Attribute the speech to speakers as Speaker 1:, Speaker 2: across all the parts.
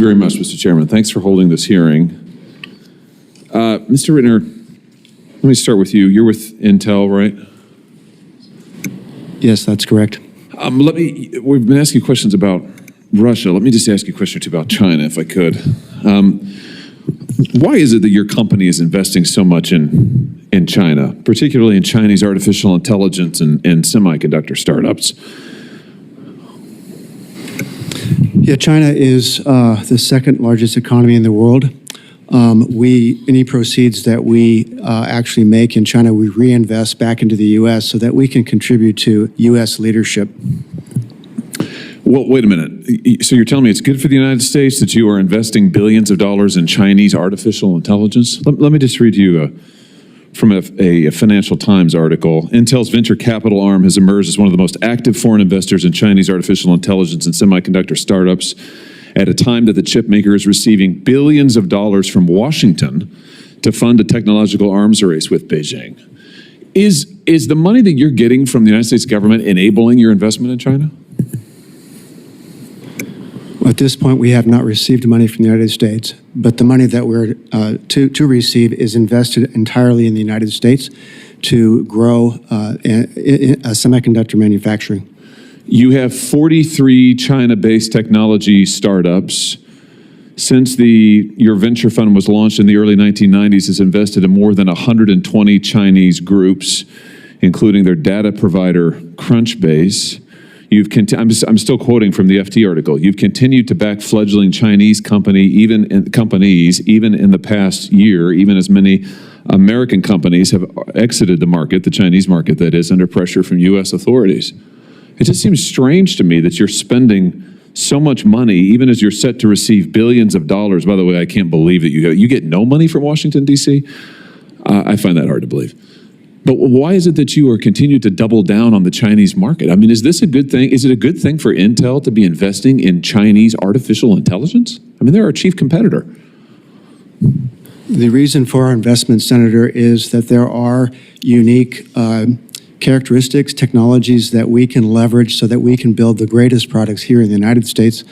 Speaker 1: Very much, Mr. Chairman. Thanks for holding this hearing. Mr. Rittner, let me start with you. You're with Intel, right?
Speaker 2: Yes, that's correct.
Speaker 1: We've been asking questions about Russia. Let me just ask you a question or two about China, if I could. Why is it that your company is investing so much in China, particularly in Chinese artificial intelligence and semiconductor startups?
Speaker 2: Yeah, China is the second largest economy in the world. Any proceeds that we actually make in China, we reinvest back into the U.S. so that we can contribute to U.S. leadership.
Speaker 1: Well, wait a minute. So you're telling me it's good for the United States that you are investing billions of dollars in Chinese artificial intelligence? Let me just read you from a Financial Times article. Intel's venture capital arm has emerged as one of the most active foreign investors in Chinese artificial intelligence and semiconductor startups at a time that the chip maker is receiving billions of dollars from Washington to fund a technological arms race with Beijing. Is the money that you're getting from the United States government enabling your investment in China?
Speaker 2: At this point, we have not received money from the United States, but the money that we're to receive is invested entirely in the United States to grow semiconductor manufacturing.
Speaker 1: You have 43 China-based technology startups. Since your venture fund was launched in the early 1990s, has invested in more than 120 Chinese groups, including their data provider Crunchbase. I'm still quoting from the FT article. You've continued to back fledgling Chinese companies, even in the past year, even as many American companies have exited the market, the Chinese market that is, under pressure from U.S. authorities. It just seems strange to me that you're spending so much money, even as you're set to receive billions of dollars. By the way, I can't believe that you get no money from Washington, D.C. I find that hard to believe. But why is it that you are continuing to double down on the Chinese market? I mean, is this a good thing? Is it a good thing for Intel to be investing in Chinese artificial intelligence? I mean, they're our chief competitor.
Speaker 2: The reason for our investment, Senator, is that there are unique characteristics, technologies that we can leverage so that we can build the greatest products here in the United States.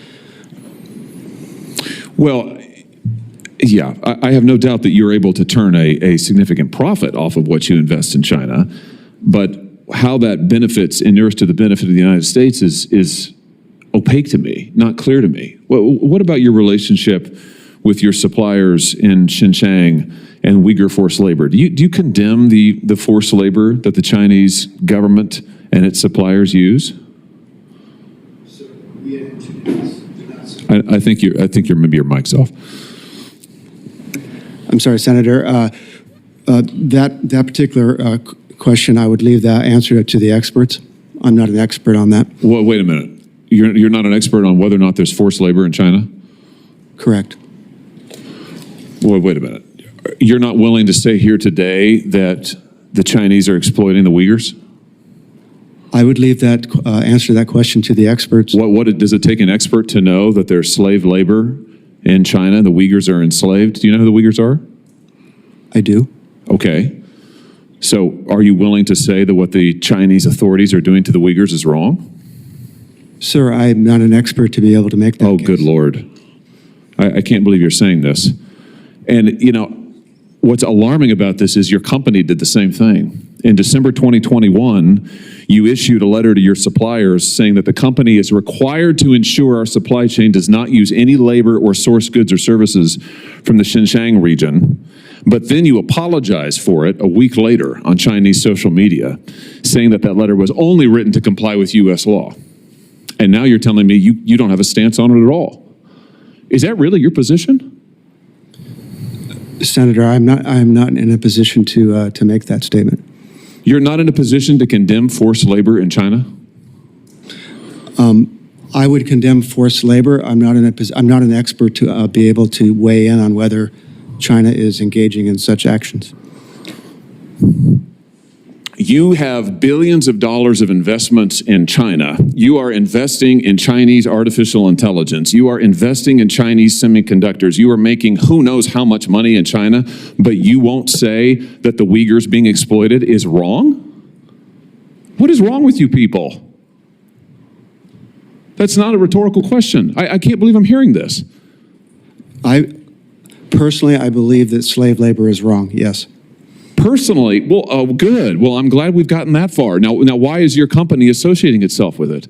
Speaker 1: Well, yeah, I have no doubt that you're able to turn a significant profit off of what you invest in China, but how that benefits, inures to the benefit of the United States is opaque to me, not clear to me. What about your relationship with your suppliers in Xinjiang and Uyghur forced labor? Do you condemn the forced labor that the Chinese government and its suppliers use? I think maybe your mic's off.
Speaker 2: I'm sorry, Senator. That particular question, I would leave that answer to the experts. I'm not an expert on that.
Speaker 1: Well, wait a minute. You're not an expert on whether or not there's forced labor in China?
Speaker 2: Correct.
Speaker 1: Well, wait a minute. You're not willing to say here today that the Chinese are exploiting the Uyghurs?
Speaker 2: I would leave that answer to that question to the experts.
Speaker 1: Does it take an expert to know that there's slave labor in China and the Uyghurs are enslaved? Do you know who the Uyghurs are?
Speaker 2: I do.
Speaker 1: Okay. So are you willing to say that what the Chinese authorities are doing to the Uyghurs is wrong?
Speaker 2: Sir, I'm not an expert to be able to make that guess.
Speaker 1: Good Lord. I can't believe you're saying this. And, you know, what's alarming about this is your company did the same thing. In December 2021, you issued a letter to your suppliers saying that the company is required to ensure our supply chain does not use any labor or source goods or services from the Xinjiang region. But then you apologized for it a week later on Chinese social media, saying that letter was only written to comply with U.S. law. And now you're telling me you don't have a stance on it at all. Is that really your position?
Speaker 2: Senator, I'm not in a position to make that statement.
Speaker 1: You're not in a position to condemn forced labor in China?
Speaker 2: I would condemn forced labor. I'm not an expert to be able to weigh in on whether China is engaging in such actions.
Speaker 1: You have billions of dollars of investments in China. You are investing in Chinese artificial intelligence. You are investing in Chinese semiconductors. You are making who knows how much money in China, but you won't say that the Uyghurs being exploited is wrong? What is wrong with you people? That's not a rhetorical question. I can't believe I'm hearing this.
Speaker 2: Personally, I believe that slave labor is wrong, yes.
Speaker 1: Personally, well, oh, good. Well, I'm glad we've gotten that far. Now, why is your company associating itself with it?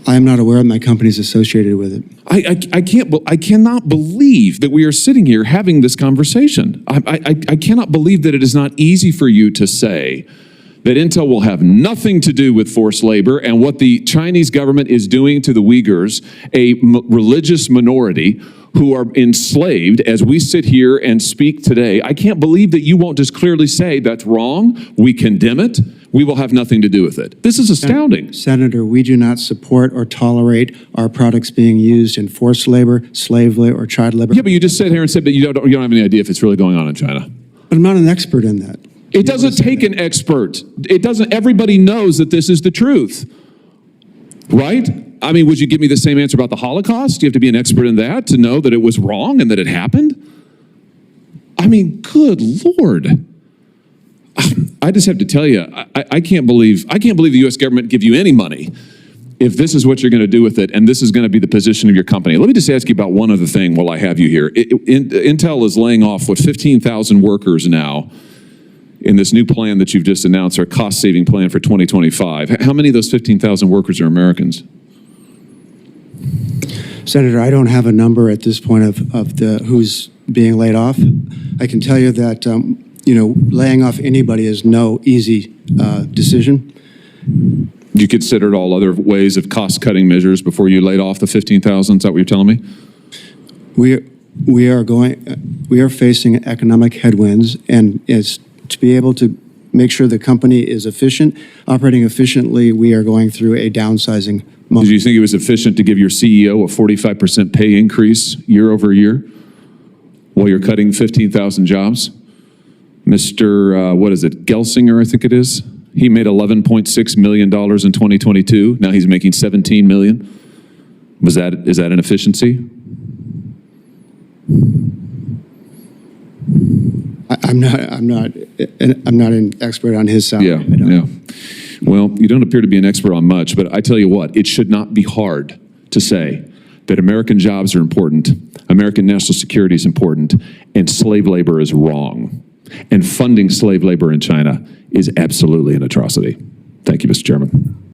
Speaker 2: I am not aware that my company is associated with it.
Speaker 1: I cannot believe that we are sitting here having this conversation. I cannot believe that it is not easy for you to say that Intel will have nothing to do with forced labor and what the Chinese government is doing to the Uyghurs, a religious minority who are enslaved as we sit here and speak today. I can't believe that you won't just clearly say that's wrong, we condemn it, we will have nothing to do with it. This is astounding.
Speaker 2: Senator, we do not support or tolerate our products being used in forced labor, slave labor, or child labor.
Speaker 1: Yeah, but you just sat here and said that you don't have any idea if it's really going on in China.
Speaker 2: But I'm not an expert in that.
Speaker 1: It doesn't take an expert. It doesn't, everybody knows that this is the truth, right? I mean, would you give me the same answer about the Holocaust? Do you have to be an expert in that to know that it was wrong and that it happened? I mean, good Lord. I just have to tell you, I can't believe the U.S. government give you any money if this is what you're going to do with it and this is going to be the position of your company. Let me just ask you about one other thing while I have you here. Intel is laying off, 15,000 workers now in this new plan that you've just announced, our cost-saving plan for 2025. How many of those 15,000 workers are Americans?
Speaker 2: Senator, I don't have a number at this point of who's being laid off. I can tell you that laying off anybody is no easy decision.
Speaker 1: You considered all other ways of cost-cutting measures before you laid off the 15,000? Is that what you're telling me? We are facing economic headwinds, and it's to be able to make sure the company is operating efficiently. We are going through a downsizing moment. Did you think it was efficient to give your CEO a 45% pay increase year over year while you're cutting 15,000 jobs? Mr. What is it, Gelsinger, I think it is? He made $11.6 million in 2022. Now he's making $17 million. Is that an efficiency?
Speaker 2: I'm not an expert on his salary.
Speaker 1: Yeah. Well, you don't appear to be an expert on much, but I tell you what, it should not be hard to say that American jobs are important, American national security is important, and slave labor is wrong. And funding slave labor in China is absolutely an atrocity. Thank you, Mr. Chairman.